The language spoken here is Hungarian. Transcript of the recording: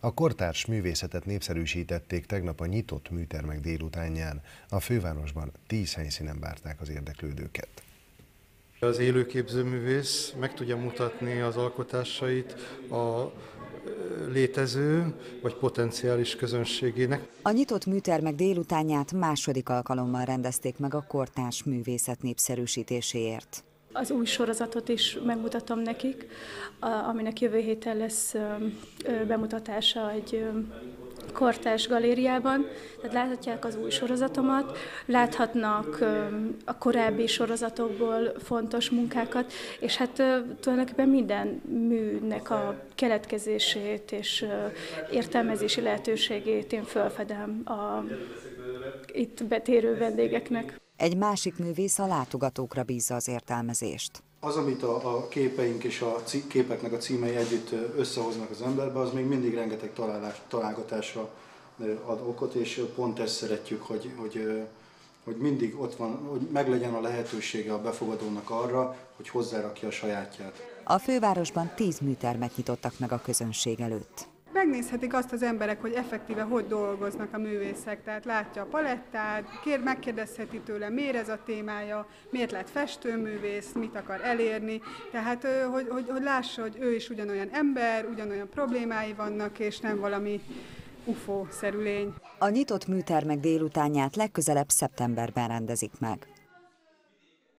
A kortárs művészetet népszerűsítették tegnap a nyitott műtermek délutánján. A fővárosban 10 helyszínen várták az érdeklődőket. Az élő képzőművész meg tudja mutatni az alkotásait a létező vagy potenciális közönségének. A nyitott műtermek délutánját második alkalommal rendezték meg a kortárs művészet népszerűsítéséért. Az új sorozatot is megmutatom nekik, aminek jövő héten lesz bemutatása egy kortárs galériában. Tehát láthatják az új sorozatomat, láthatnak a korábbi sorozatokból fontos munkákat, és hát tulajdonképpen minden műnek a keletkezését és értelmezési lehetőségét én felfedem a itt betérő vendégeknek. Egy másik művész a látogatókra bízza az értelmezést. Az, amit a képeink és a képeknek a címei együtt összehoznak az emberbe, az még mindig rengeteg találgatásra ad okot, és pont ezt szeretjük, hogy mindig ott van, hogy meglegyen a lehetősége a befogadónak arra, hogy hozzárakja a sajátját. A fővárosban 10 műtermet nyitottak meg a közönség előtt. Megnézhetik azt az emberek, hogy effektíve hogy dolgoznak a művészek, tehát látja a palettát, megkérdezheti tőle, miért ez a témája, miért lett festőművész, mit akar elérni, tehát hogy lássa, hogy ő is ugyanolyan ember, ugyanolyan problémái vannak, és nem valami UFO-szerű lény. A nyitott műtermek délutánját legközelebb szeptemberben rendezik meg.